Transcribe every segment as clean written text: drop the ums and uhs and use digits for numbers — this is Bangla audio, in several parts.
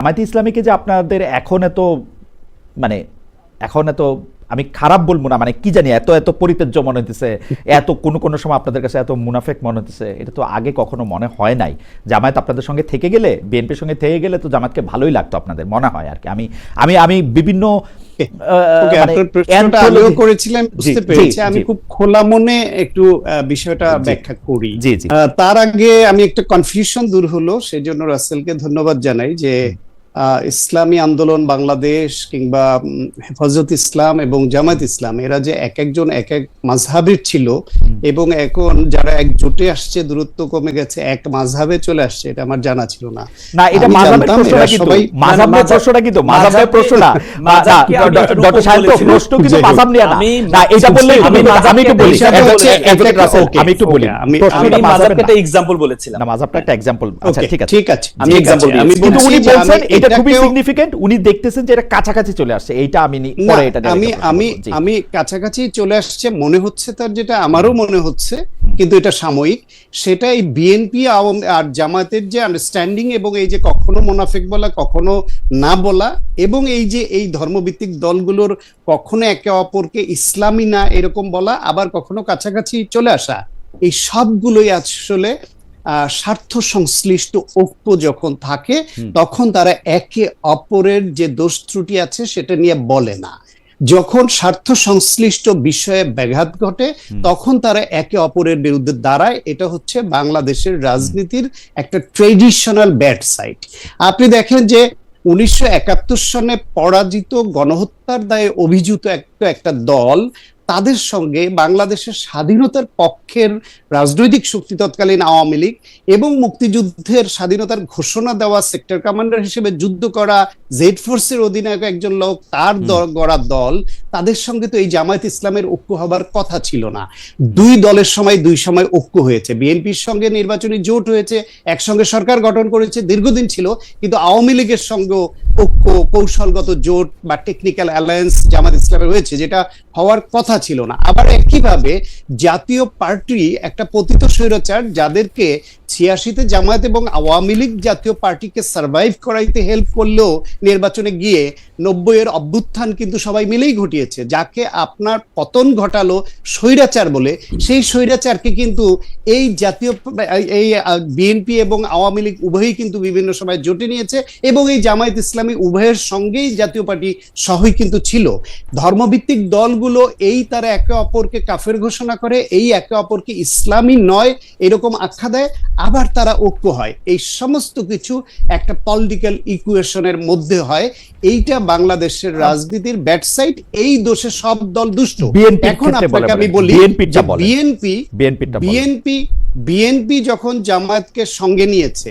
জামায়াতে ইসলামীকে যে আপনাদের এখন এত মানে এখন এত আমি খারাপ বলবো না, মানে কি জানি এত এত পরিত্যাজ্য মনে হতেছে, এত কোনো সময় আপনাদের কাছে এত মুনাফেক মনে হতেছে, এটা তো আগে কখনো মনে হয় নাই। জামায়াত আপনাদের সঙ্গে থেকে গেলে, বিএনপির সঙ্গে থেকে গেলে তো জামায়াতকে ভালোই লাগতো আপনাদের, মনে হয় আর কি। আমি বিভিন্ন করেছিলেন, বুঝতে পেরেছি। আমি খুব খোলা মনে একটু বিষয়টা ব্যাখ্যা করি। তার আগে আমি একটা কনফিউশন দূর হলো, সেই জন্য রাসেলকে ধন্যবাদ জানাই যে ইসলামী আন্দোলন বাংলাদেশ কিংবা হেফাজত ইসলাম এবং জামায়াত ইসলাম এরা যে এক একজন এক এক মাযহাবের ছিল এবং এখন যারা একজোটে আসছে, দূরত্ব কমে গেছে, এক মাযহাবে চলে আসছে, এটা আমার জানা ছিল না। না, এটা মাযহাবের প্রশ্নটা কিন্তু মাযহাবের প্রশ্নটা কিন্তু মাযহাবের প্রশ্ন না। ডক্টর সাহেব তো প্রশ্ন কিন্তু মাযহাব নিয়ে না, এটা বললে আমি একটু বলি, আমি একটু বলি, প্রশ্নটা মাযহাবটা একটা এক্সাম্পল বলেছিলাম না, মাযহাবটা একটা এক্সাম্পল। আচ্ছা ঠিক আছে, আমি এক্সাম্পল দিই। কিন্তু উনি বলছেন এটা খুবই সিগনিফিকেন্ট, উনি দেখতেছেন যে এটা কাছাকাছি চলে আসছে, এইটা আমি পরে এটা আমি কাছাকাছি চলে আসছে মনে হচ্ছে, তার যেটা আমারও মনে হচ্ছে, কিন্তু এটা সাময়িক। সেটা এই বিএনপি আর জামায়াতের যে আন্ডারস্ট্যান্ডিং এবং এই যে কখনো মুনাফিক বলা, কখনো না বলা, এবং এই যে এই ধর্মভিত্তিক দলগুলোর কখনো একে অপরকে ইসলামী না এরকম বলা, আবার কখনো কাছাকাছি চলে আসা, এই সবগুলোই আসলে স্বার্থ সংশ্লিষ্ট ঐক্য যখন থাকে তখন তারা একে অপরের যে দোষ ত্রুটি আছে সেটা নিয়ে বলে না। যখন স্বার্থ সংশ্লিষ্ট বিষয়ে ব্যাঘাত ঘটে তখন তারা একে অপরের বিরুদ্ধে দাঁড়ায়। এটা হচ্ছে বাংলাদেশের রাজনীতির একটা ট্রেডিশনাল ব্যাড সাইড। আপনি দেখেন যে 1971 সনে পরাজিত, গণহত্যার দায়ে অভিযুক্ত একটা দল, তাদের সঙ্গে বাংলাদেশের স্বাধীনতার পক্ষের রাজনৈতিক শক্তি তৎকালীন আওয়ামী লীগ এবং মুক্তিযুদ্ধের স্বাধীনতার ঘোষণা দেওয়া সেক্টর কমান্ডার হিসেবে যুদ্ধ করা জেড ফোর্সের অধিনায়ক একজন লোক, তার গড়া দল, তাদের সঙ্গে তো এই জামায়াত ইসলামের ঐক্য হবার কথা ছিল না। দুই দলের দুই সময় ঐক্য হয়েছে, বিএনপির সঙ্গে নির্বাচনী জোট হয়েছে, একসঙ্গে সরকার গঠন করেছে, দীর্ঘদিন ছিল, কিন্তু আওয়ামী লীগের সঙ্গে ঐক্য, কৌশলগত জোট বা টেকনিক্যাল অ্যালায়েন্স জামায়াত ইসলামের হয়েছে, যেটা হওয়ার কথা ছিল না। আবার একইভাবে জাতীয় পার্টি একটা পতিত স্বৈরাচার, যাদেরকে 86-তে জামায়াত এবং আওয়ামী লীগ জাতীয় পার্টিকে সার্ভাইভ করাইতে হেল্প করলেও নির্বাচনে গিয়ে 90-এর অভ্যুত্থান কিন্তু সবাই মিলেই ঘটিয়েছে, যাকে আপনার পতন ঘটালো স্বৈরাচার বলে, সেই স্বৈরাচারকে কিন্তু এই জাতীয় এই বিএনপি এবং আওয়ামী লীগ উভয়ই কিন্তু বিভিন্ন সময় জোটে নিয়েছে এবং এই জামায়াত ইসলামী উভয়ের সঙ্গেই জাতীয় পার্টি সহই কিন্তু ছিল। ধর্মভিত্তিক দলগুলো এই তারা একে অপরকে কাফের ঘোষণা করে, এই একে অপরকে ইসলামী নয় এরকম আখ্যা দেয়, আবার তারা ঐক্য হয়। এই সমস্ত কিছু একটা পলিটিক্যাল ইকুয়েশনের মধ্যে হয়। এইটা বাংলাদেশের রাজনীতির ব্যাড সাইড, এই দোষে সব দল দুষ্ট। এখন আপনাকে আমি বলি, বিএনপি যখন জামায়াতকে সঙ্গে নিয়েছে,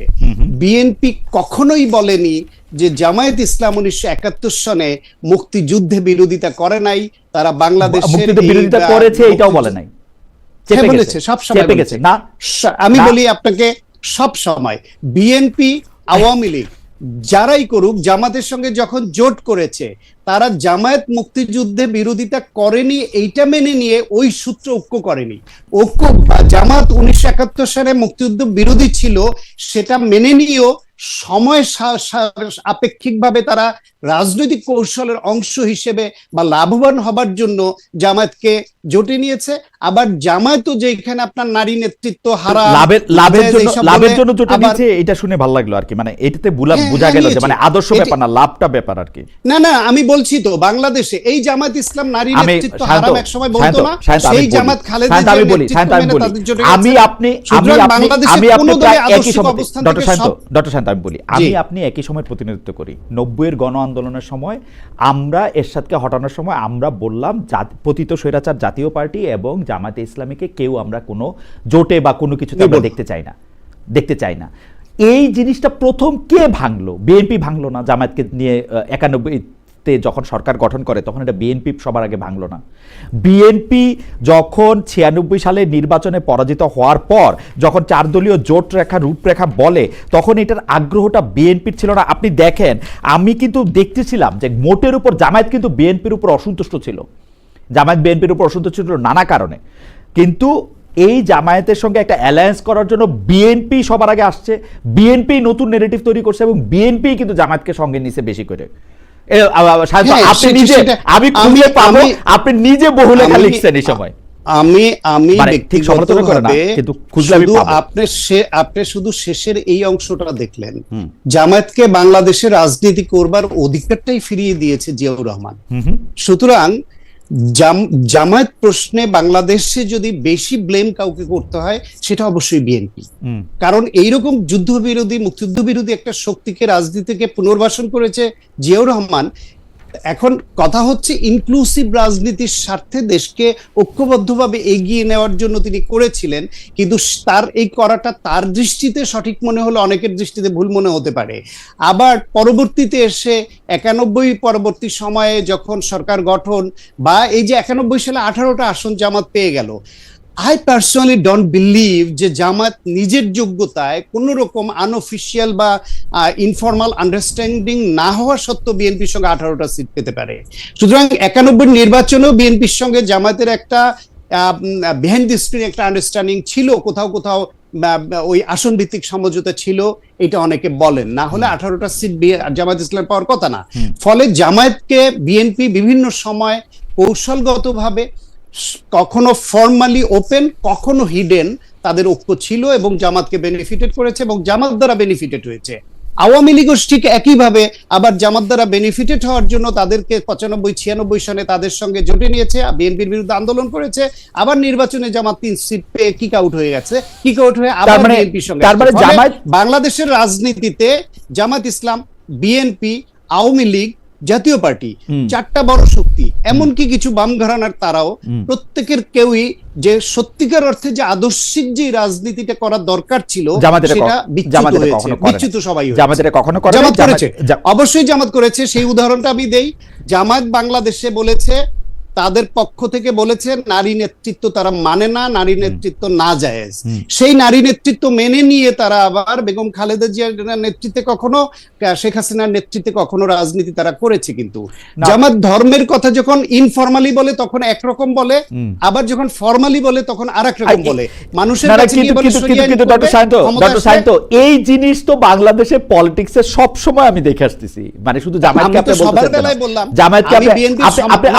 বিএনপি কখনোই বলেনি যে জামায়াত ইসলাম 1971 সনে মুক্তিযুদ্ধে বিরোধিতা করে নাই, তারা বাংলাদেশের বিরোধিতা করেছে এটাও বলে নাই, বলেছে সবসময় বলেছে। আমি বলি আপনাকে, সব সময় বিএনপি আওয়ামী লীগ যারাই করুক, জামাতের সঙ্গে যখন জোট করেছে, তারা জামায়াত মুক্তিযুদ্ধে বিরোধিতা করেনি এইটা মেনে নিয়ে ওই সূত্র ঐক্য করেনি। ঐক্য জামাত 1971 সালে মুক্তিযুদ্ধ বিরোধী ছিল সেটা মেনে নিয়েও সময় আপেক্ষিকভাবে তারা রাজনৈতিক কৌশলের অংশ হিসেবে বা লাভবান হবার জন্য জামায়াতকে জোটে নিয়েছে। আবার জামায়াতও যেখানে আপনার নারী নেতৃত্ব হারা লাভের জন্য জোটে নিয়েছে, এটা শুনে ভালো লাগলো আর কি। মানে এটাতে বোঝা গেল যে মানে আদর্শ ব্যাপার না, লাভটা ব্যাপার আর কি। না আমি বলছি তো, বাংলাদেশে এই জামায়াত ইসলাম নারী নেতৃত্ব হারাম এক সময় বলতো না, সেই জামাত খালেদা জিয়ার নেতৃত্ব মেনে তাদের জোটে গেছে। আমি আপনি একই সময় প্রতিনিধিত্ব করি। 90-এর গণ আন্দোলনের সময় আমরা এরশাদকে হটানোর সময় আমরা বললাম পতিত স্বৈরাচার জাতীয় পার্টি এবং জামায়াতে ইসলামীকে কেউ আমরা কোনো জোটে বা কোনো কিছুতে আমরা দেখতে চাই না। এই জিনিসটা প্রথম কে ভাঙলো? বিএনপি ভাঙলো না জামায়াতকে নিয়ে 91-তে যখন সরকার গঠন করে, তখন এটা বিএনপি সবার আগে ভাঙলো না? বিএনপি যখন 96 সালে নির্বাচনে পরাজিত হওয়ার পর যখন 4 দলীয় জোট রেখা রূপরেখা বলে, তখন এটার আগ্রহটা বিএনপির ছিল না। আপনি দেখেন, আমি কিন্তু দেখতেছিলাম যে মোটের উপর জামায়াত কিন্তু বিএনপির উপর অসন্তুষ্ট ছিল, জামায়াত বিএনপির উপর অসন্তুষ্ট ছিল নানা কারণে, কিন্তু এই জামায়াতের সঙ্গে একটা অ্যালায়েন্স করার জন্য বিএনপি সবার আগে আসছে, বিএনপি নতুন নেগেটিভ তৈরি করছে এবং বিএনপি কিন্তু জামায়াতকে সঙ্গে নিছে বেশি করে। আপনি নিজে, আমি খুঁজে পাবো, আপনি নিজে বহু লেখা লিখছেন এই সময়। আমি ঠিক সমালোচনা করে না, কিন্তু খুঁজলে আমি পাবো। আপনি শুধু শেষের এই অংশটা দেখলেন, জামায়াতকে বাংলাদেশের রাজনীতি করবার অধিকারটাই ফিরিয়ে দিয়েছে জিয়াউর রহমান। সুতরাং জামায়াত প্রশ্নে বাংলাদেশে যদি বেশি ব্লেম কাউকে করতে হয় সেটা অবশ্যই বিএনপি, কারণ এইরকম যুদ্ধবিরোধী মুক্তিযুদ্ধ বিরোধী একটা শক্তিকে রাজনীতিকে পুনর্বাসন করেছে জিয়াউর রহমান। এখন কথা হচ্ছে ইনক্লুসিভ রাজনীতির স্বার্থে দেশকে ঐক্যবদ্ধভাবে এগিয়ে নেওয়ার জন্য তিনি করেছিলেন, কিন্তু তার এই করাটা তার দৃষ্টিতে সঠিক মনে হলো, অনেকের দৃষ্টিতে ভুল মনে হতে পারে। আবার পরবর্তীতে এসে 91 পরবর্তী সময়ে যখন সরকার গঠন বা এই যে 91 সালে 18টা আসন জামাত পেয়ে গেল, I personally don't believe যে জামাত নিজের যোগ্যতায় কোন রকম আনঅফিশিয়াল বা ইনফর্মাল আন্ডারস্ট্যান্ডিং না হওয়া সত্ত্বেও বিএনপির সঙ্গে 18টা সিট পেতে পারে। সুতরাং 91 নির্বাচনেও বিএনপির সঙ্গে জামাতের একটা বিহাইন্ড দি স্ক্রিন একটা আন্ডারস্ট্যান্ডিং ছিল, কোথাও কোথাও ওই আসন ভিত্তিক সমঝোতা ছিল, এটা অনেকে বলেন, না হলে 18টা সিট জামায়াত ইসলাম পাওয়ার কথা না। ফলে জামায়াতকে বিএনপি বিভিন্ন সময় কৌশলগতভাবে কখনো ফর্মালি ওপেন, কখনো হিডেন তাদের ঐক্য ছিল এবং জামাতকে বেনিফিটেড করেছে এবং জামাত দ্বারা বেনিফিটেড হয়েছে। আওয়ামী লীগও ঠিক একইভাবে আবার জামাত দ্বারা বেনিফিটেড হওয়ার জন্য তাদেরকে 95-96 সনে তাদের সঙ্গে জোটে নিয়েছে, বিএনপির বিরুদ্ধে আন্দোলন করেছে, আবার নির্বাচনে জামাত 3 সিট পেয়ে কিক আউট হয়ে গেছে, কিক আউট হয়ে আবার বিএনপির সঙ্গে। বাংলাদেশের রাজনীতিতে জামাত ইসলাম, বিএনপি, আওয়ামী লীগ, জাতীয় পার্টি, 4টা বড় শক্তি, এমনকি কিছু বাম ঘরানার তারাও প্রত্যেকের কেউই যে সত্যিকার অর্থে যে আদর্শিক যে রাজনীতিটা করার দরকার ছিল সেটা বিচ্যুত সবাই করেছে। অবশ্যই জামাত করেছে, সেই উদাহরণটা আমি দেই। জামাত বাংলাদেশে বলেছে, তাদের পক্ষ থেকে বলেছে নারী নেতৃত্ব তারা মানে না, নারী নেতৃত্ব না জায়েজ। সেই নারী নেতৃত্ব মেনে নিয়ে তারা আবার বেগম খালেদা জিয়ার নেতৃত্বে কখনো, শেখ হাসিনার নেতৃত্বে কখনো রাজনীতি তারা করেছে। কিন্তু জামাত ধর্মের কথা যখন ইনফরমালি বলে তখন একরকম বলে, আবার যখন ফর্মালি বলে তখন আরেক রকম বলে। মানুষের কাছে গিয়ে বলে ডক্টর সায়েন্তো, এই জিনিস তো বাংলাদেশে পলিটিক্সে সব সময় আমি দেখে আসতেছি। মানে শুধু জামায়াতকে আপনি বলতেছেন না, জামায়াতকে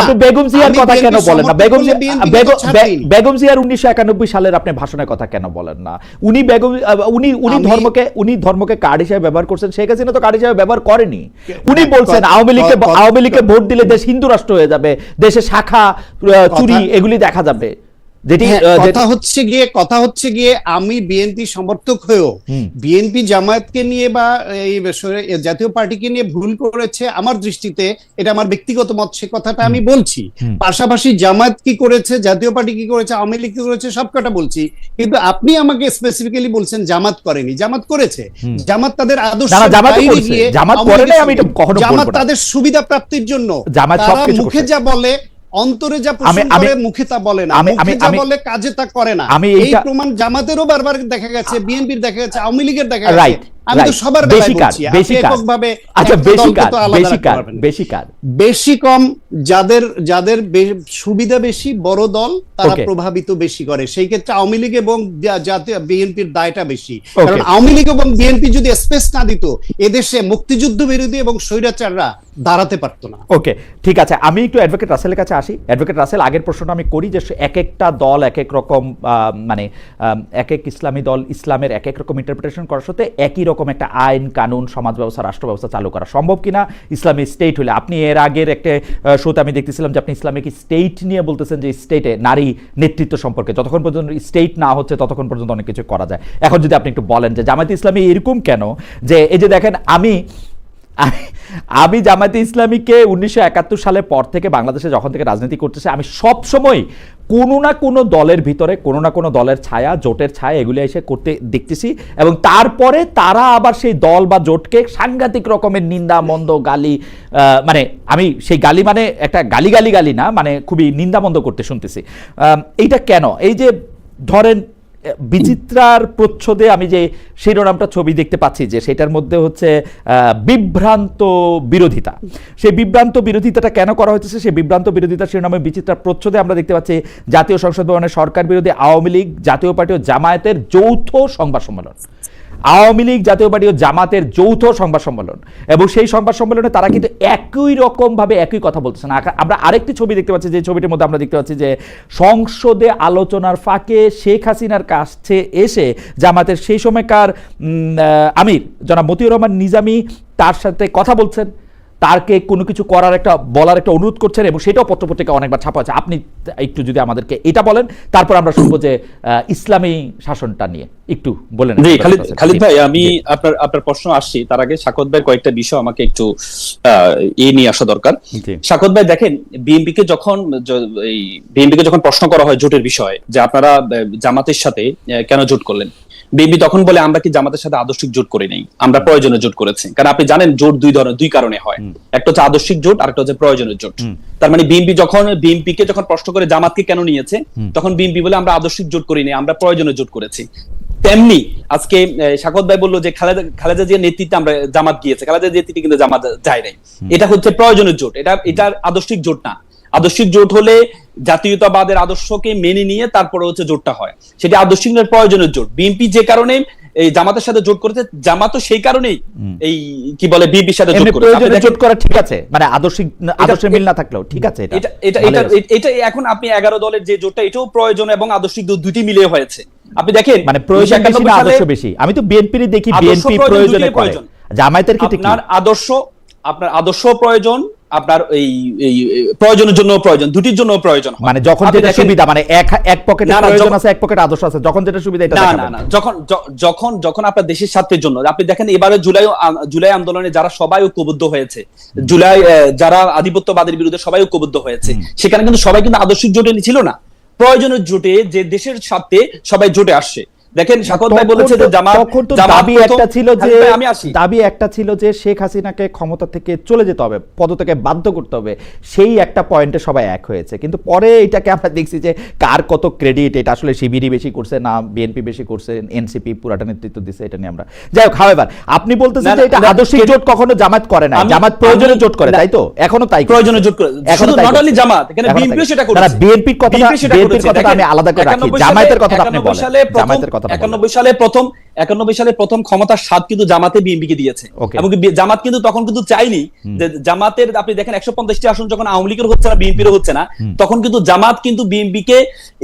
আপনি বেগম জিয়ার কথা কেন বলেন না? বেগম জিয়ার 1991 সালের আপনি ভাষণের কথা কেন বলেন না? উনি ধর্মকে কার্ড হিসেবে ব্যবহার করছেন, শেখ হাসিনা তো কার্ড হিসেবে ব্যবহার করেনি। উনি বলছেন আওয়ামী লীগকে ভোট দিলে দেশ হিন্দু রাষ্ট্র হয়ে যাবে, দেশে শাখা চুরি এগুলি দেখা যাবে। কথা হচ্ছে গিয়ে আমি বিএনপি সমর্থক হয়েও বিএনপি জামায়াতকে নিয়ে বা এই জাতীয় পার্টিকে নিয়ে ভুল করেছে আমার দৃষ্টিতে, এটা আমার ব্যক্তিগত মত, সে কথাটা আমি বলছি। পাশাপাশি জামায়াত কি করেছে, জাতীয় পার্টি কি করেছে, আওয়ামী লীগ কি করেছে, সব কটা বলছি। কিন্তু আপনি আমাকে স্পেসিফিক্যালি বলছেন জামাত করেনি। জামাত করেছে, জামাত তাদের আদর্শ জামাত তাদের সুবিধা প্রাপ্তির জন্য মুখে যা বলে, অন্তরে যা পোষণ করে, মুখে তা বলে না, মুখে যা বলে কাজে তা করে না। এই প্রমাণ জামাতেরও বারবার দেখা গেছে, বিএনপির দেখা গেছে, আওয়ামী লীগের দেখা গেছে। আমি তো সবার বেলায় বলছি, আপনি এককভাবে বেশি কম যাদের সুবিধা বেশি, বড় দল তারা প্রভাবিত বেশি করে, সেই ক্ষেত্রে আওয়ামী লীগ এবং জাতীয় বিএনপির দায়টা বেশি। কারণ আওয়ামী লীগ এবং বিএনপি যদি স্পেস না দিত, এদেশে মুক্তিযুদ্ধ বিরোধী এবং স্বৈরাচাররা দাঁড়াতে পারতো না। ওকে, ঠিক আছে, আমি একটু অ্যাডভোকেট রাসেলের কাছে আসি। অ্যাডভোকেট রাসেল, আগের প্রশ্নটা আমি করি যে এক একটা দল এক এক রকম, মানে এক এক ইসলামী দল ইসলামের এক এক রকম ইন্টারপ্রিটেশন করার সাথে একই রকম একটা আইন কানুন সমাজ ব্যবস্থা রাষ্ট্র ব্যবস্থা চালু করা সম্ভব কিনা ইসলামিক স্টেট হলে? আপনি এর আগের একটা শোতে আমি দেখতেছিলাম যে আপনি ইসলামিক স্টেট নিয়ে বলতেছেন যে স্টেটে নারী নেতৃত্ব সম্পর্কে যতক্ষণ পর্যন্ত স্টেট না হচ্ছে ততক্ষণ পর্যন্ত অনেক কিছু করা যায়। এখন যদি আপনি একটু বলেন যে জামায়াতে ইসলামী এরকম কেন, যে এই যে দেখেন আমি জামায়াতে ইসলামীকে 1971 সালের পর থেকে বাংলাদেশে যখন থেকে রাজনীতি করতেছে, আমি সব সময় কোনো না কোনো দলের ভিতরে কোনো না কোনো দলের ছায়া, জোটের ছায়া এগুলো এসে করতে দেখতেছি, এবং তারপরে তারা আবার সেই দল বা জোটকে সাংঘাতিক রকমের নিন্দা মন্দ গালি, মানে আমি সেই গালি মানে একটা গালি না, মানে খুবই নিন্দা মন্দ করতে শুনতেছি। এইটা কেন? এই যে ধরেন বিচিত্রার প্রচ্ছদে আমি যে শিরোনামটা ছবি দেখতে পাচ্ছি যে সেটার মধ্যে হচ্ছে বিভ্রান্ত বিরোধিতা, সেই বিভ্রান্ত বিরোধিতাটা কেন করা হয়েছে? সেই বিভ্রান্ত বিরোধিতা শিরোনামে বিচিত্রার প্রচ্ছদে আমরা দেখতে পাচ্ছি জাতীয় সংসদ ভবনে সরকার বিরোধী আওয়ামী লীগ, জাতীয় পার্টি ও জামায়াতের যৌথ সংবাদ সম্মেলন। আওয়ামী লীগ, জাতীয় পার্টি ও জামাতের যৌথ সংবাদ সম্মেলন, এবং সেই সংবাদ সম্মেলনে তারা কিন্তু একই রকম ভাবে একই কথা বলতেছে না। আমরা আরেকটি ছবি দেখতে পাচ্ছি, যে ছবিটির মধ্যে আমরা দেখতে পাচ্ছি যে সংসদে আলোচনার ফাঁকে শেখ হাসিনার কাছে এসে জামাতের সেই সময়কার আমির জনাব মতিউর রহমান নিজামী তার সাথে কথা বলছেন, তারকে কোনো কিছু করার বলার একটা অনুরোধ করছেন, এবং সেটাও পত্রপত্রিকা অনেকবার ছাপা আছে। আপনি একটু যদি আমাদেরকে এটা বলেন, তারপর আমরা শুনবো যে ইসলামী শাসনটা নিয়ে একটু বলেন। জি খালিদ ভাই, আমি আপনার প্রশ্ন আসছি তার আগে শাকত ভাই কয়েকটা বিষয় আমাকে একটু নিয়ে আসা দরকার। শাকত ভাই দেখেন, বিএনপিকে যখন প্রশ্ন করা হয় জোটের বিষয়ে যে আপনারা জামাতের সাথে কেন জোট করলেন, বিএনপি তখন বলে আমরা কি জামাতের সাথে আদর্শিক জোট করি নাই, আমরা প্রয়োজনীয় জোট করেছি। কারণ আপনি জানেন জোট দুই কারণে হয়, একটা হচ্ছে আদর্শিক জোট আর একটা হচ্ছে প্রয়োজনীয় জোট। তার মানে বিএনপিকে যখন প্রশ্ন করে জামাতকে কেন নিয়েছে, তখন বিএনপি বলে আমরা আদর্শিক জোট করি নাই, আমরা প্রয়োজনীয় জোট করেছি। তেমনি আজকে শাকত ভাই বললো যে খালেদা জিয়ার নেতৃত্বে আমরা জামাত গিয়েছে, খালেদা জিয়ার নেতৃত্বে কিন্তু জামাত যায় নাই। এটা হচ্ছে প্রয়োজনীয় জোট, এটা আদর্শিক জোট না। আদর্শিক জোট হলে জাতীয়তাবাদের আদর্শকে মেনে নিয়ে তারপরে হচ্ছে জোটটা হয়, সেটা আদর্শিক প্রয়োজনীয় জোট। বিএনপি যে কারণে এই জামাতের সাথে জোট করেছে, জামাতও সেই কারণেই এই কি বলে বিএনপির সাথে জোট করেছে। জোট করা ঠিক আছে, মানে আদর্শের মিল না থাকলেও ঠিক আছে। এটা এখন আপনি 11 দলের যে জোটটা, এটাও প্রয়োজন এবং আদর্শিক দুটি মিলে হয়েছে। আপনি দেখেন মানে প্রয়োজন বেশি না আদর্শ বেশি? আমি তো বিএনপির দেখি বিএনপি প্রয়োজনে করে, জামায়াতের ক্ষেত্রে আপনার আদর্শ প্রয়োজন, আপনার এই প্রয়োজনের জন্য প্রয়োজন, দুটির জন্য প্রয়োজন। মানে যখন যেটা সুবিধা, মানে এক পকেটে প্রয়োজন আছে, এক পকেটে আদর্শ আছে, যখন যেটা সুবিধা এটা না, যখন আপনার দেশের স্বার্থের জন্য। আপনি দেখেন এবারে জুলাই আন্দোলনে যারা সবাই ঐক্যবদ্ধ হয়েছে, যারা আধিপত্যবাদের বিরুদ্ধে সবাই ঐক্যবদ্ধ হয়েছে, সেখানে কিন্তু সবাই কিন্তু আদর্শিক জোটে ছিল না, প্রয়োজনের জোটে, যে দেশের স্বার্থে সবাই জোটে আসছে। দেখেন শাকত ভাই বলেছে যে দাবি একটা ছিল যে শেখ হাসিনাকে ক্ষমতা থেকে চলে যেতে হবে, পদত্যাগে বাধ্য করতে হবে, সেই একটা পয়েন্টে সবাই এক হয়েছে। কিন্তু পরে এটাকে আমরা দেখছি যে কার কত ক্রেডিট, এটা আসলে শিবিরই বেশি করছে না বিএনপি বেশি করছে, এনসিপি পুরাটা নেতৃত্ব দিচ্ছে, এটা নিয়ে আমরা যাই হোক। হাওয়েভার আপনি বলতেছেন যে এটা আদর্শিক জোট কখনো জামাত করে না, জামাত প্রয়োজনে জোট করে, তাই তো? এখনো তাই প্রয়োজনে জোট করে, শুধু নট অনলি জামাত, এখানে বিএনপিও সেটা করেছে। বিএনপির কথা আমি আলাদা করে রাখি, জামায়াতের কথা আপনি বলেন। জামায়াতের কথা 91 সালে প্রথম ক্ষমতার স্বাদ কিন্তু জামাতে বিএনপিকে দিয়েছে, এবং জামাত কিন্তু তখন কিন্তু চাইনি যে জামাতের, আপনি দেখেন 150টি আসন যখন আওয়ামী লীগের হচ্ছে না, বিএনপিরও হচ্ছে না, তখন কিন্তু জামাত কিন্তু বিএনপিকে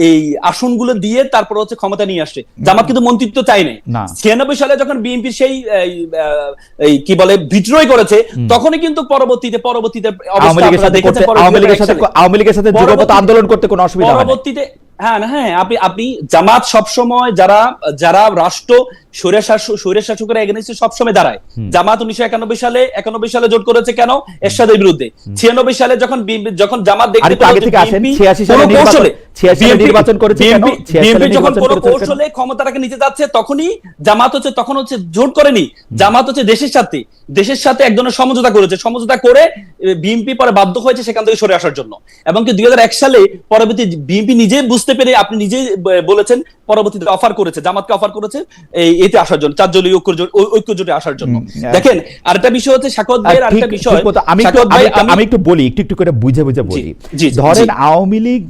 এই আসনগুলো দিয়ে তারপর হচ্ছে ক্ষমতা নিয়ে আসছে। জামাত কিন্তু মন্ত্রিত্ব চাই নাই। 96 সালে যখন বিএনপি সেই কি বলে বিদ্রোহ করেছে, তখনই কিন্তু পরবর্তীতে আওয়ামী লীগের সাথে যুগপৎ আন্দোলন করতে কোনো অসুবিধা হয় পরবর্তীতে। হ্যাঁ, আপনি জামাত সবসময় যারা রাষ্ট্র স্বৈরশাসকের এগেইনস্টে সবসময় দাঁড়ায়। জামাত 1991 সালে জোট করেছে কেন? এরশাদের বিরুদ্ধে। 96 সালে যখন জামাত দেখতে নির্বাচন করেছে, বিএনপি যখন কোন কৌশলে ক্ষমতাটাকে নিতে যাচ্ছে, জামাত হচ্ছে জোট করেনি, জামাত হচ্ছে দেশের সাথে এক ধরনের সমঝোতা করেছে, সমঝোতা করে বিএনপি পরে বাধ্য হয়েছে সেখান থেকে সরে আসার জন্য। এবং 2001 সালে পরবর্তী বিএনপি নিজে বুঝতে পেরে, আপনি নিজেই বলেছেন, পরবর্তীতে অফার করেছে, জামাতকে অফার করেছে এতে আসার জন্য, 4 দলীয় ঐক্য জোটে আসার জন্য। দেখেন আরেকটা বিষয় হচ্ছে শাকত ভাইয়ের আরেকটা বিষয়, আমি একটু বলি, একটু করে বুঝে বলি। ধরেন আওয়ামী লীগ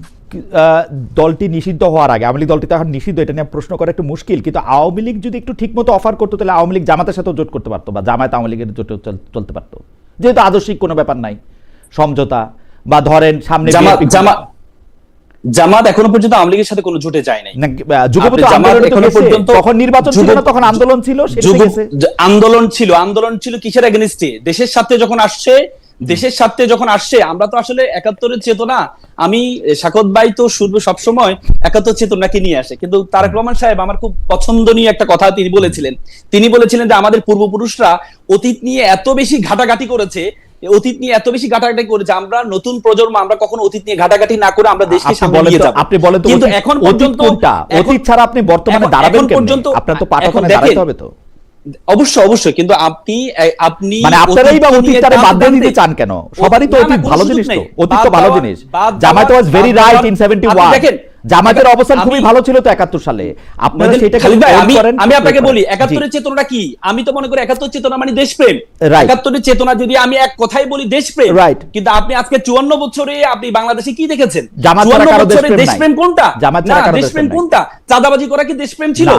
দলটি নিষিদ্ধ হওয়ার আগে, আওয়ামী লীগ দলটি তো এখন নিষিদ্ধ, এটা নিয়ে প্রশ্ন করা একটু মুশকিল, কিন্তু আওয়ামী লীগ যদি একটু ঠিক মতো অফার করতো, তাহলে আওয়ামী লীগ জামাতের সাথেও জোট করতে পারতো, বা জামায়াত আওয়ামী লীগের জোটে চলতে পারতো, যেহেতু আদর্শিক কোনো ব্যাপার নাই, সমঝোতা। বা ধরেন সামনে জামাত এখনো পর্যন্ত আওয়ামী লীগের সাথে কোনো জোটে যায় নাই, তখন নির্বাচন ছিল না, তখন আন্দোলন ছিল, আন্দোলন ছিল কিসের এগেইনস্টে? দেশের স্বার্থে যখন আসছে। আমরা তো আসলে 71-এর চেতনা, আমি শাকত ভাই তো সবসময় 71 চেতনাকে নিয়ে আসে, কিন্তু তারেক রহমান সাহেব আমার খুব পছন্দনীয় একটা কথা তিনি বলেছিলেন যে আমাদের পূর্বপুরুষরা অতীত নিয়ে এত বেশি ঘাটাঘাটি করেছে, আমরা নতুন প্রজন্ম, আমরা কখনো অতীত নিয়ে ঘাটাঘাটি না করে আমরা দেশকে সামনে নিয়ে যাব। আপনি বলেন তো, কিন্তু এখন পর্যন্ত অতীত ছাড়া আপনি বর্তমানে দাঁড়াবেন কেমনে? আপনার তো পাঠকগণে দাঁড়াতে হবে তো। অবশ্যই, কিন্তু আপনি মানে আপনারাই বা অতীতটারে বাদ দিয়ে দিতে চান কেন? সবারই তো অতীত ভালো জিনিস, তো অতীত তো ভালো জিনিস। Jamaat was very right in 71। জামাতের অবস্থান খুবই ভালো ছিল তো 71 সালে, আপনারা সেটা খালিদ ভাই, আমি আপনাকে বলি 71 চেতনাটা কি। আমি তো মনে করি 71 চেতনা মানে দেশপ্রেম। 71 চেতনা যদি আমি এক কথাই বলি দেশপ্রেম, কিন্তু আপনি আজকে 54 বছরে আপনি বাংলাদেশে কি দেখেছেন? 54 বছরে দেশপ্রেম কোনটা? দেশপ্রেম কোনটা? চাঁদাবাজি করা কি দেশপ্রেম ছিল?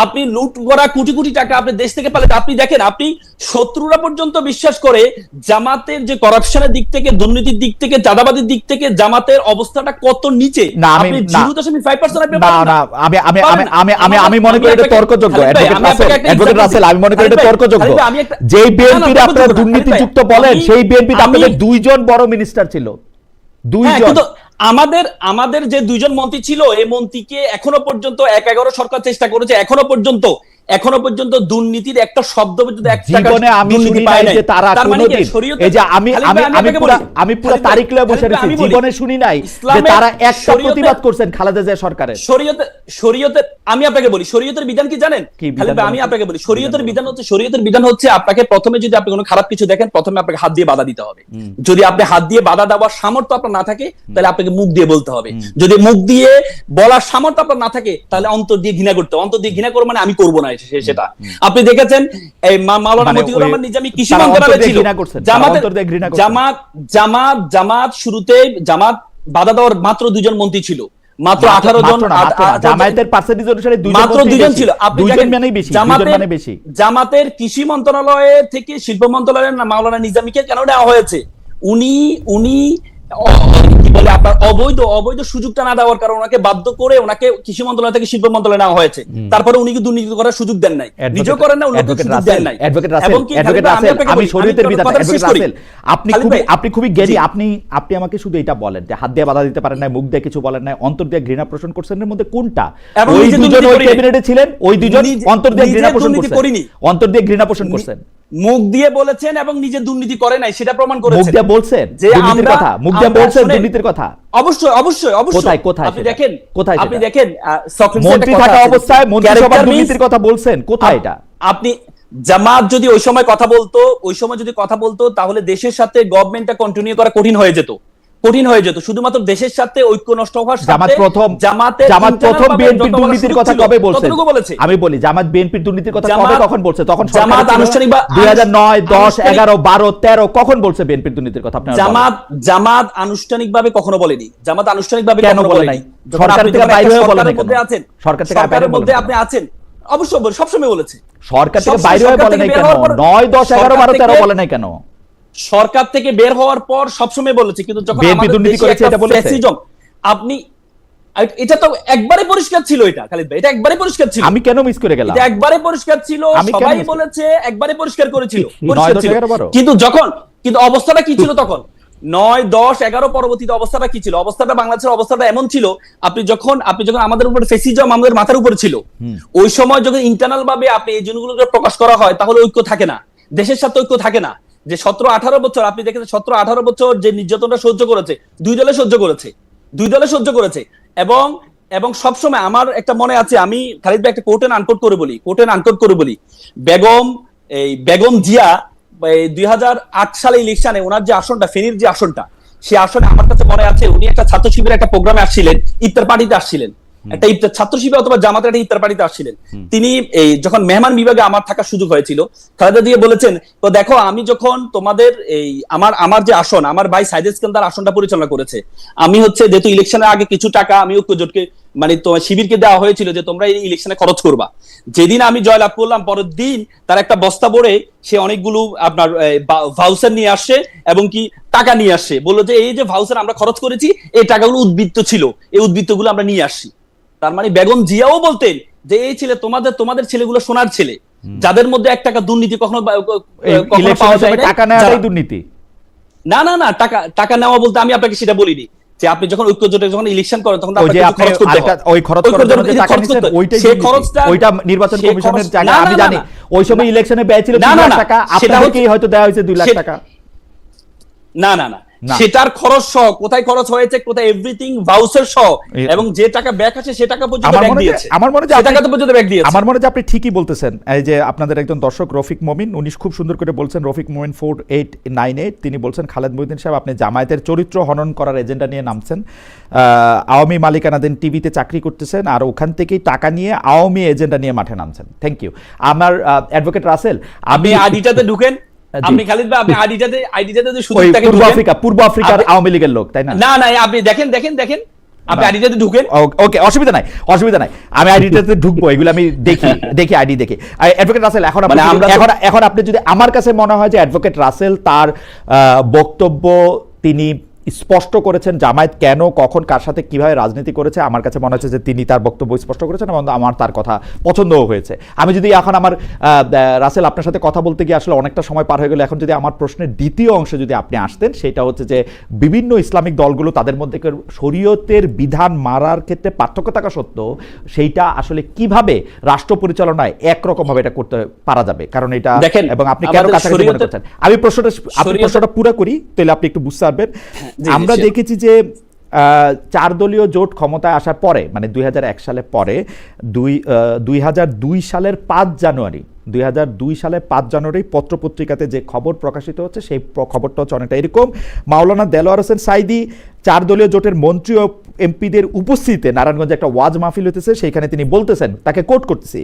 আপনি লুট করা কোটি কোটি টাকা আপনি দেশ থেকে পালে, আপনি দেখেন, আপনি শত্রুরা পর্যন্ত বিশ্বাস করে জামাতের যে করাপশনের দিক থেকে, দুর্নীতির দিক থেকে, চাঁদাবাজির দিক থেকে জামাতের অবস্থাটা কত নিচে। আপনি 0.5% আপনি আমি মনে করি এটা তর্কযোগ্য। অ্যাডভোকেট রাসেল, আমি মনে করি এটা তর্কযোগ্য। যেই বিএনপির আপনারা দুর্নীতিযুক্ত বলেন, সেই বিএনপিতে আপনাদের 2 জন বড় মিনিস্টার ছিল, 2 জন। আমাদের যে 2 জন মন্ত্রী ছিল, এই মন্ত্রীকে এখনো পর্যন্ত 11 সরকার চেষ্টা করেছে, এখনো পর্যন্ত দুর্নীতির একটা শব্দ পর্যন্ত এক টাকা জীবনে আমি শুনি নাই যে তারা কোনোদিন, এই যে আমি পুরো তারিখ লয়ে বসে আছি, জীবনে শুনি নাই যে তারা একটা প্রতিবাদ করছেন খালেদা জিয়া সরকারের। শরীয়তের আমি আপনাকে বলি, শরীয়তের বিধান কি জানেন? আমি আপনাকে বলি, শরীয়তের বিধান হচ্ছে আপনাকে প্রথমে যদি আপনি কোনো খারাপ কিছু দেখেন, প্রথমে আপনাকে হাত দিয়ে বাধা দিতে হবে। যদি আপনি হাত দিয়ে বাধা দেওয়ার সামর্থ্য আপনার না থাকে, তাহলে আপনাকে মুখ দিয়ে বলতে হবে। যদি মুখ দিয়ে বলার সামর্থ্য আপনার না থাকে, তাহলে অন্তর দিয়ে ঘৃণা করতে হবে। অন্তর দিয়ে ঘৃণা করবো মানে আমি করবো না সেটা। আপনি দেখেছেন এই মাওলানা মতিউর রহমান নিজামী কৃষি মন্ত্রণালয়ে ছিল, জামাত শুরুতে জামাত বাধা দেওয়ার মাত্র 2 জন মন্ত্রী ছিল, মাত্র 18 জন। জামায়াতের পার্সেন্টেজ অনুসারে মাত্র 2 জন ছিল। আপনি জামাতের কৃষি মন্ত্রণালয় থেকে শিল্প মন্ত্রণালয়ের মাওলানা নিজামীকে কেন নেওয়া হয়েছে? উনি কি বলে আপনার অবৈধ সুযোগটা না দেওয়ার কারণে ওনাকে বাধ্য করে ওনাকে কৃষি মন্ত্রণালয় থেকে শিল্প মন্ত্রণালয়ে নেওয়া হয়েছে। তারপরে উনি কি দুর্নীতি করার সুযোগ দেন নাই, নিজেও করেন না, অন্যকে সুযোগ দেন নাই। আমি শরীয়তের বিধান, আপনি খুবই জ্ঞানী, আপনি আমাকে শুধু এটা বলেন যে হাত দিয়ে বাধা দিতে পারেন না, মুখ দিয়ে কিছু বলেন না, অন্তর দিয়ে ঘৃণা পোষণ করছেন, এর মধ্যে কোনটা? ওই 2 জন ওই ক্যাবিনেটে ছিলেন, ওই 2 জন অন্তর দিয়ে ঘৃণা পোষণ করছেন, অন্তর দিয়ে ঘৃণা পোষণ করছেন, মুখ দিয়ে বলেছেন এবং নিজে দুর্নীতি করে নাই সেটা প্রমাণ করেছেন। মুখ দিয়ে বলছেন যে দুর্নীতির কথা, মুখ দিয়ে বলছেন দুর্নীতির কথা। অবশ্যই কোথায় আপনি দেখেন মন্ত্রী থাকা অবস্থায় মন্ত্রিসভার দুর্নীতির কথা বলছেন, কোথায় এটা? আপনি জামাত যদি ওই সময় কথা বলতো তাহলে দেশের সাথে গভর্নমেন্টটা কন্টিনিউ করা কঠিন হয়ে যেত। শুধুমাত্র দেশের সাথে ঐক্য নষ্ট হওয়ার সাথে জামাত প্রথম বিএনপির দুর্নীতির কথা কবে বলছে? আমি বলি জামাত বিএনপির দুর্নীতির কথা কবে কখন বলছে? তখন জামাত আনুষ্ঠানিক 2009, 10, 11, 12, 13 কখন বলছে বিএনপির দুর্নীতির কথা? আপনারা জামাত আনুষ্ঠানিকভাবে কখনো বলেনি। জামাত আনুষ্ঠানিকভাবে কেন বলে নাই? সরকার থেকে বাইরে হয়ে বলে নাই কেন? সরকার থেকে বাইরে মধ্যে আপনি আছেন, অবশ্যই সবসময় বলেছে। সরকার থেকে বাইরে হয়ে বলে নাই কেন? 9, 10, 11, 12, 13 বলে নাই কেন? সরকার থেকে বের হওয়ার পর সবসময় বলেছে, কিন্তু যখন বিএনপি দুর্নীতি করেছে এটা বলেছে। আপনি এটা তো একবারে পরিষ্কার ছিল, এটা খালিদ ভাই, এটা একবারে পরিষ্কার ছিল। আমি কেন মিস করে গেলাম? এটা একবারে পরিষ্কার ছিল, সবাই বলেছে, একবারে পরিষ্কার করেছিল, কিন্তু অবস্থাটা কি ছিল তখন? 9, 10, 11 পরবর্তীতে অবস্থাটা কি ছিল? অবস্থাটা বাংলাদেশের অবস্থাটা এমন ছিল, আপনি যখন আমাদের উপর ফেসিজম আমাদের মাথার উপর ছিল, ওই সময় যখন ইন্টারনাল ভাবে আপনি এই জিনিসগুলোকে প্রকাশ করা হয়, তাহলে ঐক্য থাকে না, দেশের সাথে ঐক্য থাকে না। যে 17-18 বছর আপনি দেখেছেন, 17-18 বছর যে নির্যাতনটা সহ্য করেছে, 2 দলে সহ্য করেছে এবং সবসময় আমার একটা মনে আছে, আমি খালিদ ভাই একটা কোট এন্ড আনকোট করে বলি, বেগম জিয়া 2008 সালে ইলেকশনে ওনার যে আসনটা, ফেনীর যে আসনটা, সেই আসনে আমার কাছে মনে আছে উনি একটা ছাত্র শিবিরের একটা প্রোগ্রামে আসছিলেন, ইফতার পার্টিতে আসছিলেন, একটা ইফতার ছাত্র শিবির অথবা জামাতের একটা ইফতার পার্টিতে আসছিলেন। তিনি এই যখন মেহমান বিভাগে আমার থাকার সুযোগ হয়েছিল, খালেদা দিয়ে বলেছেন, তো দেখো আমি যখন তোমাদের এই আমার যে আসন, আমার ভাই সাইদ ইস্কান্দার আসনটা পরিচালনা করেছে, আমি হচ্ছে যেহেতু ইলেকশনের আগে কিছু টাকা আমি ঐক্যজোটকে মানে তোমার শিবিরকে দেওয়া হয়েছিল যে তোমরা এই ইলেকশনে খরচ করবা। যেদিন আমি জয়লাভ করলাম, পরের দিন তার একটা বস্তা ভরে সে অনেকগুলো আপনার ভাউচার নিয়ে আসছে এবং কি টাকা নিয়ে আসছে, বললো যে এই যে ভাউচার আমরা খরচ করেছি, এই টাকাগুলো উদ্বৃত্ত ছিল, এই উদ্বৃত্তগুলো আমরা নিয়ে আসছি। তার মানে বেগম জিয়াও বলতেন যে এই ছেলে তোমাদের ছেলেগুলো সোনার ছেলে, যাদের মধ্যে 1 টাকা দুর্নীতি কখনো পাওয়া যায় না। টাকা নেওয়াটাই দুর্নীতি না, টাকা নেওয়া বলতে আমি আপনাকে সেটা বলিনি, যে আপনি যখন ঐক্যজোটে যখন ইলেকশন করেন তখন খরচ করতে হয়, ওই খরচ করার জন্য যে টাকা নিছেন ওইটা নির্বাচন কমিশনের জায়গা, আমি জানি ওই সময় ইলেকশনে ব্যয় ছিল 2 লাখ টাকা, আপনাদেরকেই হয়তো দেওয়া হয়েছে 2 লাখ টাকা। না, সেটার খরচ সহ, কোথায় খরচ হয়েছে, কোথায় এভরিথিং ভাউচার সহ, এবং যে টাকা ব্যাক আসে সে টাকা পর্যন্ত ব্যাক দিয়েছে। আমার মনে হয় টাকা তো পর্যন্ত ব্যাক দিয়েছে। আমার মনে হয় আপনি ঠিকই বলতেছেন। এই যে আপনাদের একজন দর্শক রফিক মমিন, উনি খুব সুন্দর করে বলছেন, রফিক মমিন 4898, তিনি বলছেন খালেদ মহিউদ্দিন সাহেব আপনি জামায়াতের চরিত্র হনন করার এজেন্ডা নিয়ে নামছেন, আওয়ামী মালিকানাধীন টিভিতে চাকরি করতেছেন, আর ওখান থেকেই টাকা নিয়ে আওয়ামী এজেন্ডা নিয়ে মাঠে নামছেন। Thank you. আমার অ্যাডভোকেট রাসেল, আপনি আইডিটাতে ঢুকেন, আপনি খালিদ ভাই আপনি আইডিটাতে শুধু দেখেন পূর্ব আফ্রিকার আওয়ামী লীগের লোক, তাই না? না আপনি দেখেন আপনি আইডিটাতে ঢুকেন। ওকে, অসুবিধা নাই। আমি আইডিটাতে ঢুকবো, এগুলো আমি দেখি আইডি দেখি। অ্যাডভোকেট রাসেল, এখন আপনি যদি, আমার কাছে মনে হয় যে অ্যাডভোকেট রাসেল তার বক্তব্য তিনি স্পষ্ট করেছেন জামায়াত কেন, কখন, কার সাথে কিভাবে রাজনীতি করেছে। আমার কাছে মনে হচ্ছে যে তিনি তার বক্তব্য স্পষ্ট করেছেন এবং আমার তার কথা পছন্দও হয়েছে। আমি যদি এখন আমার রাসেল আপনার সাথে কথা বলতে গিয়ে আসলে অনেকটা সময় পার হয়ে গেল, এখন যদি আমার প্রশ্নের দ্বিতীয় অংশে যদি আপনি আসতেন, সেটা হচ্ছে যে বিভিন্ন ইসলামিক দলগুলো তাদের মধ্যে শরীয়তের বিধান মারার ক্ষেত্রে পার্থক্য থাকা সত্ত্বেও সেইটা আসলে কিভাবে রাষ্ট্র পরিচালনায় একরকমভাবে এটা করতে পারা যাবে, কারণ এটা দেখেন, এবং আপনি কেন কাছাকাছি মনে করছেন। আমি প্রশ্নটা পুরো করি, তাহলে আপনি একটু বুঝতে পারবেন। আমরা দেখেছি যে 4 দলীয় জোট ক্ষমতায় আসার পরে, মানে 2001 সালে পরে, 2002 সালের 5 জানুয়ারি পত্রপত্রিকাতে যে খবর প্রকাশিত হচ্ছে, সেই খবরটা হচ্ছে অনেকটা এরকম: মাওলানা দেলোয়ার হোসেন সাইদি 4 দলীয় জোটের মন্ত্রী ও এমপিদের উপস্থিতিতে নারায়ণগঞ্জে একটা ওয়াজ মাহফিল হতেছে, সেইখানে তিনি বলতেছেন, তাকে কোট করতেছি,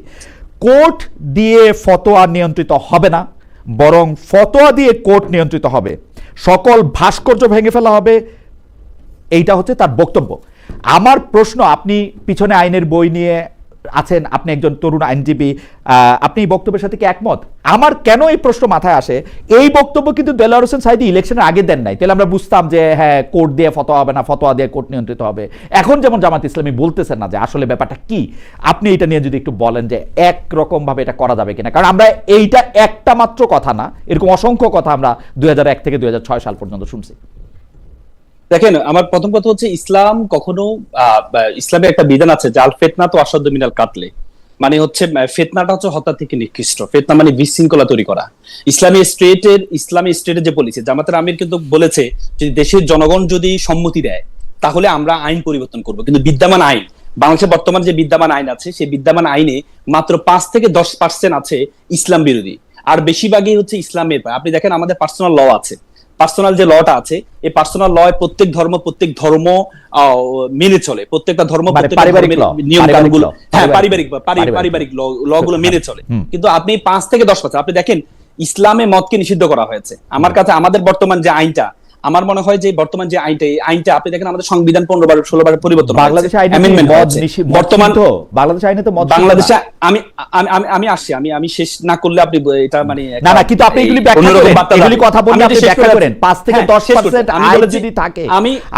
কোর্ট দিয়ে ফতোয়া নিয়ন্ত্রিত হবে না, বরং ফতোয়া দিয়ে কোর্ট নিয়ন্ত্রিত হবে, সকল ভাস্কর্য ভেঙে ফেলা হবে। এইটা হচ্ছে তার বক্তব্য। আমার প্রশ্ন, আপনি পিছনে আইনের বই নিয়ে আছেন, আপনি একজন তরুণ আইনজীবী, আপনি এই বক্তব্যের সাথে কি একমত? আমার কেন এই প্রশ্ন মাথায় আসে, এই বক্তব্য কিন্তু দেলোয়ার হোসেন সাইদি ইলেকশনের আগে দেন নাই, তাহলে আমরা বুঝতাম যে হ্যাঁ কোর্ট দিয়ে ফতোয়া হবে না, ফতোয়া দিয়ে কোর্ট নিয়ন্ত্রিত হবে। এখন যেমন জামাত ইসলামী বলতেছেন না যে আসলে ব্যাপারটা কি, আপনি এটা নিয়ে যদি একটু বলেন যে একরকম ভাবে এটা করা যাবে কিনা, কারণ আমরা এইটা একটা মাত্র কথা না, এরকম অসংখ্য কথা আমরা 2001 থেকে 2006 সাল পর্যন্ত শুনছি। দেখেন, আমার প্রথম কথা হচ্ছে ইসলাম কখনো, ইসলামের একটা বিধান আছে যে আল ফিতনা তো আসাদ্দু মিনাল কাতলে, মানে হচ্ছে ফিতনাটা হচ্ছে হত্যা থেকে নিকৃষ্ট। ফিতনা মানে বিশৃঙ্খলা তৈরি করা। ইসলামী স্টেটের যে পলিসি, জামাতের আমির কিন্তু বলেছে যে দেশের জনগণ যদি সম্মতি দেয় তাহলে আমরা আইন পরিবর্তন করব, কিন্তু বিদ্যমান আইন, বাংলাদেশে বর্তমান যে বিদ্যমান আইন আছে, সেই বিদ্যমান আইনে মাত্র 5 থেকে 10% আছে ইসলাম বিরোধী, আর বেশিরভাগই হচ্ছে ইসলামের। আপনি দেখেন আমাদের পার্সোনাল ল আছে, পার্সোনাল যে লটা আছে, এই পার্সোনাল ল প্রত্যেক ধর্ম মেনে চলে, প্রত্যেকটা ধর্ম নিয়ম কানুনগুলো, হ্যাঁ পারিবারিক ল গুলো মেনে চলে। কিন্তু আপনি 5 থেকে 10%, আপনি দেখেন ইসলামে মদকে নিষিদ্ধ করা হয়েছে। আমার কাছে আমাদের বর্তমান যে আইনটা, আমার মনে হয় যে বর্তমান যে আইনটা আপনি দেখেন আমাদের সংবিধান 15-16 বার পরিবর্তন হয়েছে। বাংলাদেশে আইনে তো বাংলাদেশে আমি আসছি, আমি শেষ না করলে আপনি এটা মানে না, কিন্তু আপনি এগুলি কথা বললে আপনি ব্যাখ্যা করেন। 5 থেকে 10% আইন যদি থাকে,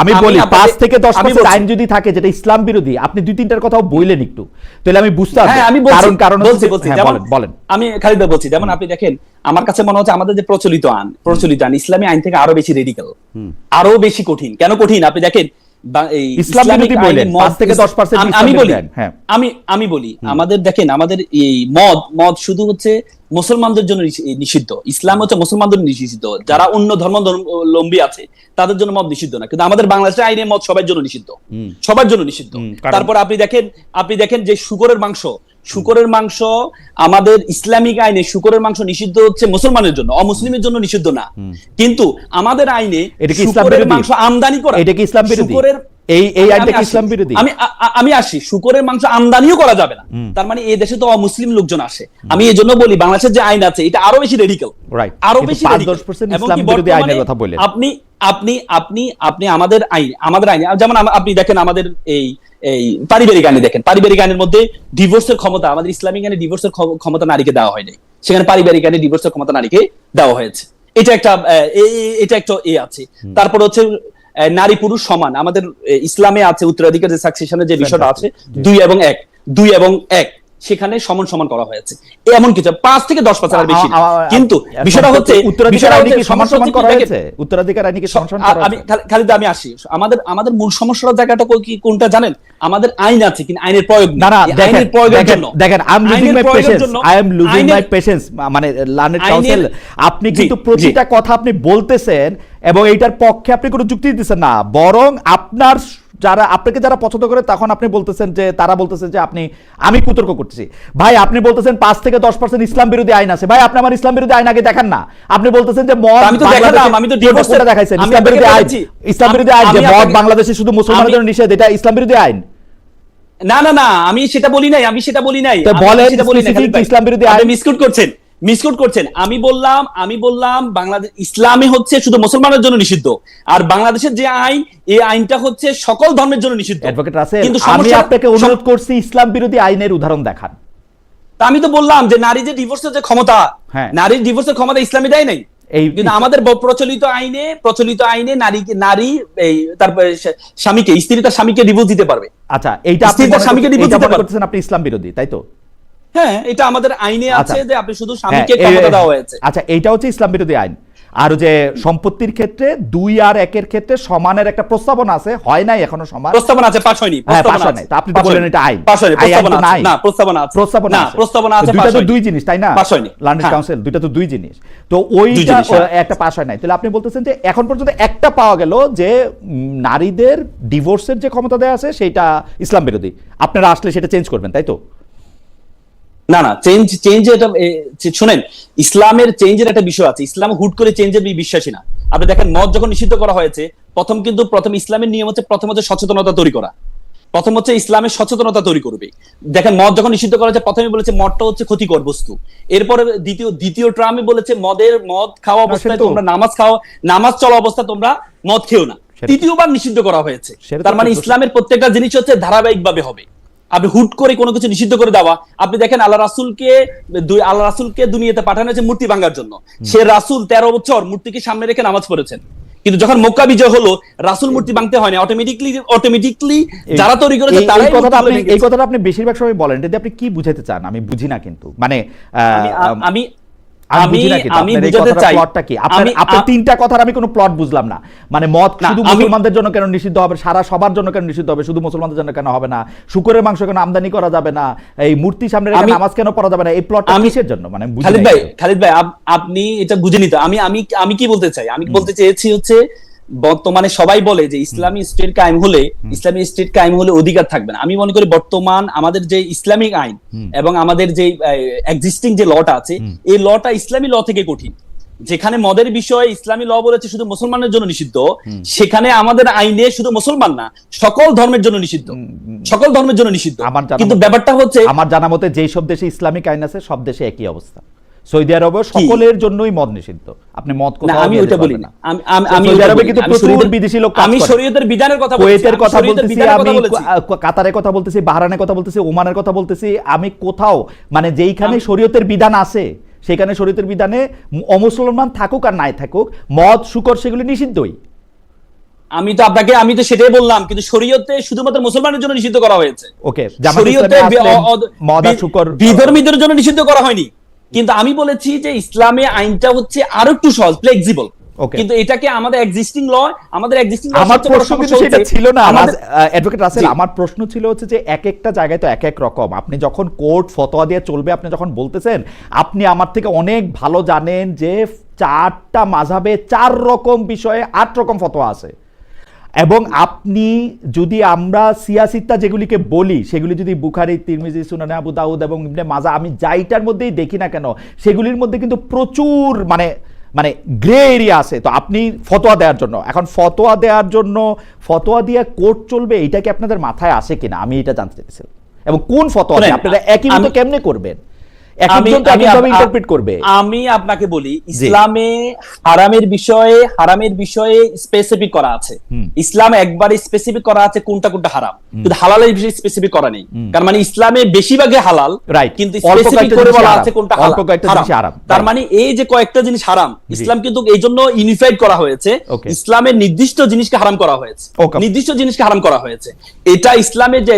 আমি বলি 5 থেকে 10% আইন যদি থাকে যেটা ইসলাম বিরোধী, আপনি 2-3টার কথাও বললেন একটু, তাহলে আমি বুঝতে পারবো। কারণ বলেন। আমি খালিদ ভাই বলছি, যেমন আপনি দেখেন আমার কাছে মনে হচ্ছে আমাদের যে প্রচলিত আইন ইসলামী আইন থেকে আরো বেশি রেডিক্যাল, আরো বেশি কঠিন। কেন কঠিন? আপনি দেখেন আমি বলি আমাদের দেখেন, আমাদের এই মদ শুধু হচ্ছে মুসলমানদের জন্য নিষিদ্ধ, ইসলাম হচ্ছে মুসলমানদের নিষিদ্ধ, যারা অন্য ধর্মাবলম্বী আছে তাদের জন্য মদ নিষিদ্ধ না, কিন্তু আমাদের বাংলাদেশের আইনে মদ সবার জন্য নিষিদ্ধ। তারপর আপনি দেখেন যে শুকরের মাংস আমাদের ইসলামিক আইনে শুকরের মাংস নিষিদ্ধ হচ্ছে মুসলমানের জন্য, অমুসলিমের জন্য নিষিদ্ধ না, কিন্তু আমাদের আইনে শুকরের মাংস আমদানি করা, এটা কি ইসলাম বিরোধী? এই আইনটা কি ইসলাম বিরোধী? আমি আসি, শুকরের মাংস আমদানিও করা যাবে না, তার মানে এই দেশে তো অমুসলিম লোকজন আসে। আমি এই জন্য বলি বাংলাদেশের যে আইন আছে এটা আরো বেশি রেডিক্যাল, আরো বেশি ইসলাম বিরোধী আইনের কথা বললেন আপনি আমাদের আইন যেমন আপনি দেখেন আমাদের এই পারিবারিক আইনে দেখেন, পারিবারিক আইনের মধ্যে ডিভোর্সের ক্ষমতা, আমাদের ইসলামিক আইনে ডিভোর্সের ক্ষমতা নারীকে দেওয়া হয় নাই, সেখানে পারিবারিক আইনে ডিভোর্সের ক্ষমতা নারীকে দেওয়া হয়েছে। এটা একটা আছে। তারপর হচ্ছে নারী পুরুষ সমান, আমাদের ইসলামে আছে উত্তরাধিকার যে সাকসেশনের যে বিষয়টা আছে 2 এবং 1, সেখানে সমান সমান করা হয়েছে, এমন কিছু 5 থেকে 10% আর বেশি না। কিন্তু বিষয়টা হচ্ছে উত্তরাধিকার আইনে কি সমান সমান করা হয়েছে? উত্তরাধিকার আইনে কি সমান সমান করা আমি হয়েছে? খালিদ আমি আসি, আমাদের মূল সমস্যার জায়গাটা কি কোনটা জানেন? আমাদের আইন আছে কিন্তু আইনের প্রয়োগ নেই। না না, আইনের প্রয়োগের জন্য দেখেন I am losing my patience, I am losing my patience. মানে লার্নেড কাউন্সিল, আপনি কিন্তু প্রতিটা কথা আপনি বলতেছেন এবং এইটার পক্ষে আপনি কোনো যুক্তি দিতেছেন না, বরং আপনার আপনাকে যারা পছন্দ করে তখন আপনি বলতেছেন যে তারা বলতেছেন যে আমি কুতর্ক করতেছি। ভাই আপনি বলতেছেন 5 থেকে 10% ইসলাম বিরোধী আইন আছে। ভাই আপনি আমার ইসলাম বিরোধী আইন আগে দেখান না। আপনি বলতেছেন যে মদ, আমি তো দেখালাম, আমি তো ডিভোর্সটা দেখাইছেন ইসলাম বিরোধী আইন, ইসলাম বিরোধী আইন যে মদ বাংলাদেশে শুধু মুসলমানদের জন্য নিষেধ, এটা ইসলাম বিরোধী আইন। না না না, আমি সেটা বলি নাই, তো বলেন স্পেসিফিক ইসলাম বিরোধী আইন। মিসকোট করছেন। আমি বললাম বাংলাদেশ ইসলামে হচ্ছে শুধু মুসলমানের জন্য নিষিদ্ধ, আর বাংলাদেশের যে আইন, এই আইনটা হচ্ছে সকল ধর্মের জন্য নিষিদ্ধ। অ্যাডভোকেট রাসেল, আমি আপনাকে অনুরোধ করছি ইসলাম বিরোধী আইনের উদাহরণ দেখান। আমি তো বললাম যে নারী যে ডিভোর্সের যে ক্ষমতা, নারীর ডিভোর্সের ক্ষমতা ইসলামে দেয় নাই। কিন্তু আমাদের প্রচলিত আইনে নারী তারপরে স্বামীকে, স্ত্রী তার স্বামীকে ডিভোর্স দিতে পারবে। আচ্ছা, এইটা আপনি স্বামীকে ডিভোর্স দিতে পারতেছেন, আপনি ইসলাম বিরোধী, তাই তো? হ্যাঁ, এটা আমাদের আইনে আছে যে আপনি শুধু স্বামীকে ক্ষমতা দেওয়া হয়েছে। আচ্ছা, এইটা হচ্ছে ইসলাম বিরোধী আইন। আর যে সম্পত্তির ক্ষেত্রে 2 আর 1 এর ক্ষেত্রে সমানের একটা প্রস্তাবনা আছে, হয় নাই এখনো সমান প্রস্তাবনা আছে, পাস হয়নি, প্রস্তাবনা নাই। আপনি তো বলেন এটা আইন, পাস হয়নি, প্রস্তাবনা আছে না, প্রস্তাবনা আছে, দুইটা তো দুই জিনিস, তাই না? পাস হয়নি, লার্নেড কাউন্সিল, দুইটা তো দুই জিনিস। তো ওইটা একটা পাস হয় নাই, তাহলে আপনি বলতেছেন যে এখন পর্যন্ত একটা পাওয়া গেল যে নারীদের ডিভোর্সের যে ক্ষমতা দেয়া আছে সেটা ইসলাম বিরোধী। আপনারা আসলে সেটা চেঞ্জ করবেন, তাই তো? না না, চেঞ্জ এটা শুনেন, ইসলামের চেঞ্জের একটা বিষয় আছে। ইসলাম হুট করে চেঞ্জের বিশ্বাসী না। আপনি দেখেন মদ যখন নিষিদ্ধ করা হয়েছে, প্রথম ইসলামের নিয়ম হচ্ছে প্রথম হচ্ছে সচেতনতা তৈরি করা। প্রথম হচ্ছে ইসলামের সচেতনতা তৈরি করবে। দেখেন মদ যখন নিষিদ্ধ করা হয়েছে, প্রথমে বলেছে মদটা হচ্ছে ক্ষতিকর বস্তু। এরপরে দ্বিতীয় ট্রামে বলেছে মদ খাওয়া অবস্থায় তোমরা নামাজ চলা অবস্থায় তোমরা মদ খেও না। তৃতীয়বার নিষিদ্ধ করা হয়েছে। তার মানে ইসলামের প্রত্যেকটা জিনিস হচ্ছে ধারাবাহিকভাবে হবে। আপনি হুট করে কোনো কিছু নিষিদ্ধ করে দেওয়া, আপনি দেখেন আল্লাহ রাসূলকে দুনিয়াতে পাঠানো হয়েছে মূর্তি ভাঙার জন্য। সে রাসূল 13 বছর মূর্তিকে সামনে রেখে নামাজ পড়েছেন। কিন্তু যখন মক্কা বিজয় হলো, রাসূল মূর্তি ভাঙতে হয়নি, অটোমেটিকলি যারা তৈরি করেছে তারাই। এই কথাটা আপনি বেশিরভাগ সময় বলেন, এটা আপনি কি বুঝাতে চান আমি বুঝি না। কিন্তু মানে আমি বুঝাতে চাই প্লটটা কি? আপনার তিনটা কথার আমি কোনো প্লট বুঝলাম না। মানে মদ শুধু মুসলমানদের জন্য কেন নিষিদ্ধ হবে, সবার জন্য কেন নিষিদ্ধ হবে, শুধু মুসলমানদের জন্য কেন হবে না, শুকরের মাংস কেন আমদানি করা যাবে না, এই মূর্তি সামনে রেখে নামাজ কেন পড়া যাবে না, এই প্লটটা কিসের জন্য? মানে খালিদ ভাই আপনি এটা বুঝেনি তো। আমি কি বলতে চাই, আমি বলতে চেয়েছি হচ্ছে বর্তমানে সবাই বলে যে ইসলামী স্টেট কায়েম হলে অধিকার থাকবে না। আমি মনে করি বর্তমান আমাদের যে ইসলামিক আইন এবং আমাদের যে এক্সিস্টিং যে লটা আছে, এই লটা ইসলামী ল থেকে কঠিন। যেখানে মদের বিষয়ে ইসলামী ল বলেছে শুধু মুসলমানের জন্য নিষিদ্ধ, সেখানে আমাদের আইনে শুধু মুসলমান না সকল ধর্মের জন্য নিষিদ্ধ, কিন্তু ব্যাপারটা হচ্ছে আমার জানা মতে যেই সব দেশে ইসলামিক আইন আছে সব দেশে একই অবস্থা। সৌদি আরবে সকলের জন্যই মদ নিষিদ্ধ। আপনি মদ কোথাও আমি ওইটা বলি না। আমি সৌদি আরবে কিন্তু প্রচুর বিদেশি লোক কাজ করে। আমি শরীয়তের বিধানের কথা বলছি, কুয়েতের কথা বলতেছি, আমি কাতারের কথা বলতেছি, বাহরাইনের কথা বলতেছি, ওমানের কথা বলতেছি। আমি কোথাও মানে যেইখানে শরীয়তের বিধান আছে সেখানে শরীয়তের বিধানে অমুসলমান থাকুক আর নাই থাকুক, মদ শুকর সেগুলি নিষিদ্ধই। আমি তো সেটাই বললাম, কিন্তু শরীয়তে শুধুমাত্র মুসলমানের জন্য নিষিদ্ধ করা হয়েছে। ওকে, শরীয়তে মদ আর শুকর বিধর্মীদের জন্য নিষিদ্ধ করা হয়নি। কিন্তু আমি বলেছি যে ইসলামে আইনটা হচ্ছে আরো একটু সহজ, ফ্লেক্সিবল। কিন্তু এটাকে আমাদের এক্সিস্টিং ল আমার প্রশ্ন কিন্তু সেটা ছিল না অ্যাডভোকেট রাসেল। আমার প্রশ্ন ছিল হচ্ছে যে এক একটা জায়গায় তো এক এক রকম। আপনি যখন কোর্ট ফতোয়া দিয়ে চলবে, আপনি যখন বলতেছেন, আপনি আমার থেকে অনেক ভালো জানেন যে 4টা মাযহাবে 4 রকম বিষয়ে 8 রকম ফতোয়া আছে। এবং আপনি যদি আমরা সিয়াসিত্তা যেগুলিকে বলি সেগুলি যদি বুখারী, তিরমিজি, সুনানে আবু দাউদ এবং ইবনে মাজা, আমি যাইটার মধ্যেই দেখি না কেন সেগুলির মধ্যে কিন্তু প্রচুর মানে গ্রে এরিয়া আছে। তো আপনি ফতোয়া দেওয়ার জন্য, এখন ফতোয়া দিয়ে কোর্ট চলবে, এটা কি আপনাদের মাথায় আসে কিনা আমি এটা জানতে চাইছিলাম। এবং কোন ফতোয়া আপনারা একই মতো কেমনে করবেন? আমি আপনাকে বলি, ইসলামে হারামের বিষয়ে স্পেসিফিক করা আছে। ইসলামে একবারে স্পেসিফিক করা আছে কোনটা হারাম, কিন্তু হালালের বিষয়ে স্পেসিফিক করা নেই। কারণ মানে ইসলামে বেশিরভাগই হালাল, কিন্তু স্পেসিফিক করে বলা আছে কোনটা হারাম। তার মানে এই যে কয়েকটা জিনিস হারাম, ইসলাম কিন্তু এই জন্য ইউনিফাইড করা হয়েছে। ইসলামের নির্দিষ্ট জিনিসকে হারাম করা হয়েছে, এটা ইসলামের যে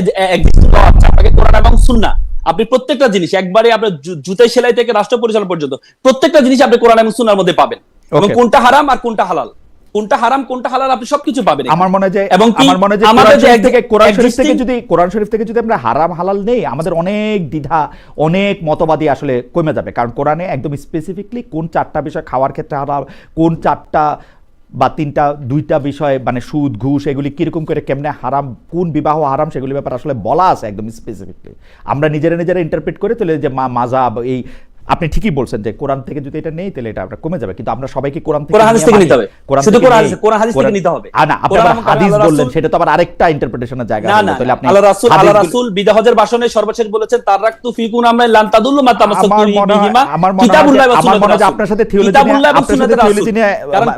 আপনাকে কোরআন এবং সুন্নাহ, আপনি প্রত্যেকটা জিনিস একবারে আপনার জুতাই সেলাই থেকে রাষ্ট্র পরিচালনা পর্যন্ত প্রত্যেকটা জিনিস আপনি কোরআন এবং সুন্নাহর মধ্যে পাবেন, এবং Okay. কোনটা হারাম আর কোনটা হালাল, কোনটা হারাম কোনটা হালাল আপনি সবকিছু পাবেন এখানে। আমার মনে হয় যে এবং কি আমার মনে হয় যে আমাদের কোরআন শরীফ থেকে যদি আমরা হারাম হালাল নেই, আমাদের অনেক দ্বিধা, অনেক মতবাদী আসলে কমে যাবে। কারণ কোরআনে একদম স্পেসিফিকলি কোন 4টা বিষয় খাওয়ার ক্ষেত্রে হারাম, কোন 4টা বা 2টা বিষয় মানে সুদ ঘুষ এগুলি কিরকম করে কেমনে হারাম, কোন বিবাহ হারাম সেগুলির ব্যাপারে আসলে বলা আছে একদম স্পেসিফিকলি। আমরা নিজেরা ইন্টারপ্রেট করে তাহলে যে মাযহাব এই, আপনি ঠিকই বলছেন যে কোরআন থেকে যদি এটা নেই তাহলে এটা আমরা কমে যাবে, কিন্তু আমরা সবাইকে কোরআন হাদিস থেকে নিতে হবে, শুধু কোরআন হাদিস থেকে নিতে হবে। না আপনি আবার হাদিস বললেন, সেটা তো আবার আরেকটা ইন্টারপ্রিটেশনের জায়গা না, তাহলে আপনি আল্লাহ রাসূল বিদাহজের ভাষণে সর্বশেষ বলেছেন তারাকতু ফিকুম আমরান লান তাদুল্লু মা তামাসসাকতু বিহিমা কিতাবুল্লাহি ওয়া সুন্নাতুর রাসূল। আপনার সাথে থিওলজি নিয়ে কারণ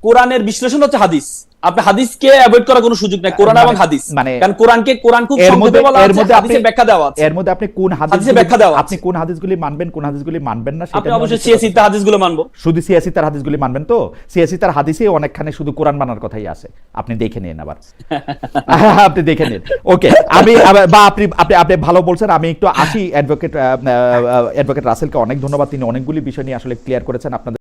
কোরআনের বিশ্লেষণ হচ্ছে হাদিস, আপনি হাদিসকে অ্যাভয়েড করার কোনো সুযোগ নাই, কোরআন এবং হাদিস। কারণ কোরআন খুব সংক্ষেপে বলা আছে, হাদিসে ব্যাখ্যা দেওয়া আছে। এর মধ্যে আপনি কোন হাদিসে ব্যাখ্যা দেওয়া আছে, আপনি কোন হাদিসগুলি মানবেন কোন হাদিসগুলি মানবেন না, আপনি অবশ্যই সিয়াসিতে হাদিসগুলো মানবো। শুধু সিয়াসিতার হাদিসগুলি মানবেন তো? সিয়াসিতার হাদিসে অনেকখানে শুধু কোরআন মানার কথাই আছে, আপনি দেখে নিন আবার। আপনি দেখে নিন। ওকে, আমি বা আপনি ভালো বলছেন। আমি একটু আসি অ্যাডভোকেট রাসেলকে অনেক ধন্যবাদ, তিনি অনেকগুলি বিষয় নিয়ে আসলে ক্লিয়ার করেছেন আপনাদের।